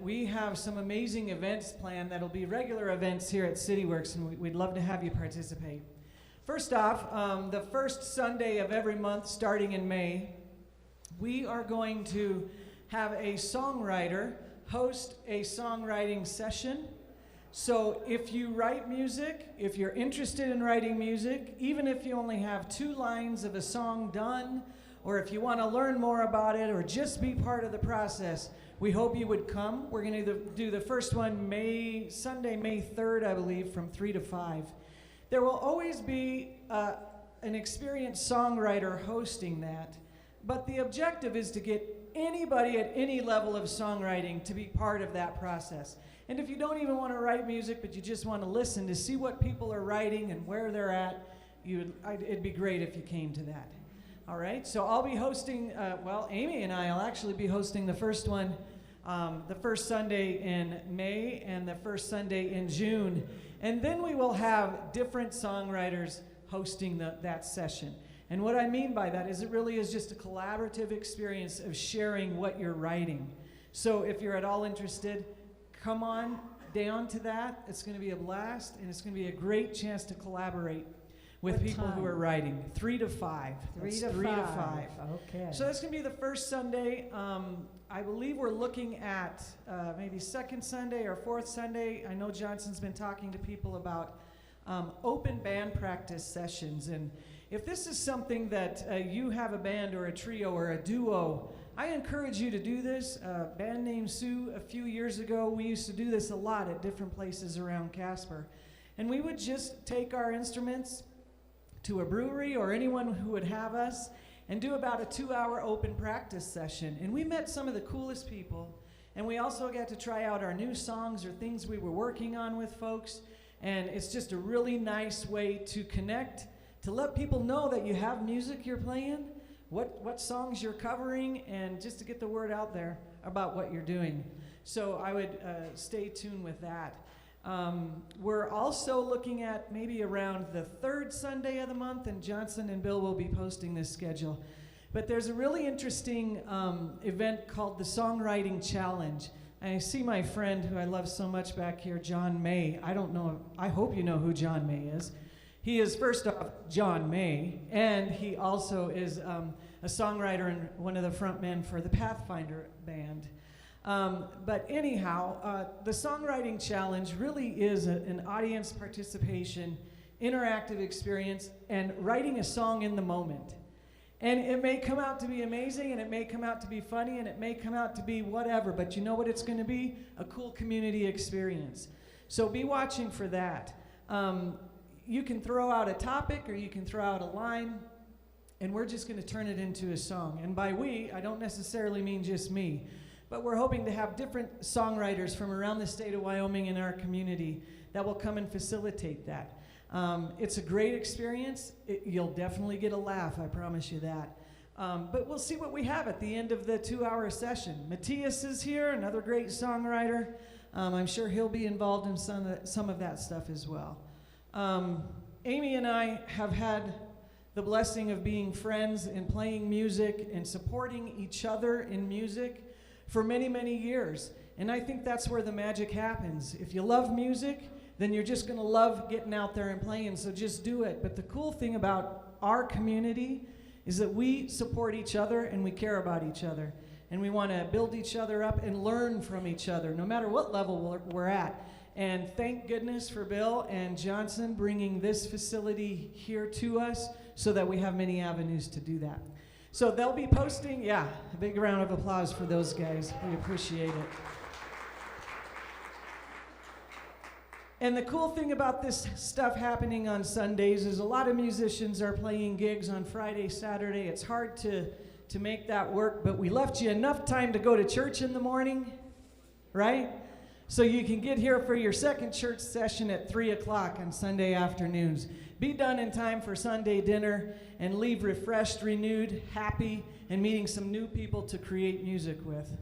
we have some amazing events planned that'll be regular events here at CitiWerks, and we'd love to have you participate. First off, the first Sunday of every month, starting in May, we are going to have a songwriter host a songwriting session. So if you write music, if you're interested in writing music, even if you only have 2 lines of a song done, or if you want to learn more about it or just be part of the process, we hope you would come. We're going to do the first one Sunday, May 3rd, I believe, from 3 to 5. There will always be an experienced songwriter hosting that, but the objective is to get anybody at any level of songwriting to be part of that process. And if you don't even want to write music, but you just want to listen to see what people are writing and where they're at, it'd be great if you came to that. All right, so I'll be hosting, Amy and I will actually be hosting the first one, the first Sunday in May and the first Sunday in June. And then we will have different songwriters hosting that session. And what I mean by that is it really is just a collaborative experience of sharing what you're writing. So if you're at all interested, come on down to that. It's going to be a blast, and it's going to be a great chance to collaborate with people who are writing. 3 to 5. 3 to 5. Okay. So that's going to be the first Sunday. I believe we're looking at maybe second Sunday or fourth Sunday. I know Johnson's been talking to people about open band practice sessions. And if this is something that you have a band or a trio or a duo, I encourage you to do this. A band named Sue, a few years ago, we used to do this a lot at different places around Casper. And we would just take our instruments to a brewery or anyone who would have us and do about a 2-hour open practice session. And we met some of the coolest people. And we also got to try out our new songs or things we were working on with folks. And it's just a really nice way to connect, to let people know that you have music you're playing, what songs you're covering, and just to get the word out there about what you're doing. So I would stay tuned with that. We're also looking at maybe around the 3rd Sunday of the month, and Johnson and Bill will be posting this schedule. But there's a really interesting event called the Songwriting Challenge. And I see my friend who I love so much back here, John May. I don't know, I hope you know who John May is. He is, first off, John May, and he also is a songwriter and one of the front men for the Pathfinder band. But anyhow, the Songwriting Challenge really is an audience participation, interactive experience, and writing a song in the moment. And it may come out to be amazing, and it may come out to be funny, and it may come out to be whatever, but you know what it's going to be? A cool community experience. So be watching for that. You can throw out a topic, or you can throw out a line, and we're just going to turn it into a song. And by we, I don't necessarily mean just me, but we're hoping to have different songwriters from around the state of Wyoming in our community that will come and facilitate that. It's a great experience. You'll definitely get a laugh, I promise you that. But we'll see what we have at the end of the 2-hour session. Matthias is here, another great songwriter. I'm sure he'll be involved in some of that stuff as well. Amy and I have had the blessing of being friends and playing music and supporting each other in music for many, many years. And I think that's where the magic happens. If you love music, then you're just going to love getting out there and playing, so just do it. But the cool thing about our community is that we support each other and we care about each other. And we want to build each other up and learn from each other, no matter what level we're at. And thank goodness for Bill and Johnson bringing this facility here to us so that we have many avenues to do that. So they'll be posting, a big round of applause for those guys. We appreciate it. And the cool thing about this stuff happening on Sundays is a lot of musicians are playing gigs on Friday, Saturday. It's hard to make that work, but we left you enough time to go to church in the morning, right? So you can get here for your second church session at 3 o'clock on Sunday afternoons. Be done in time for Sunday dinner and leave refreshed, renewed, happy, and meeting some new people to create music with.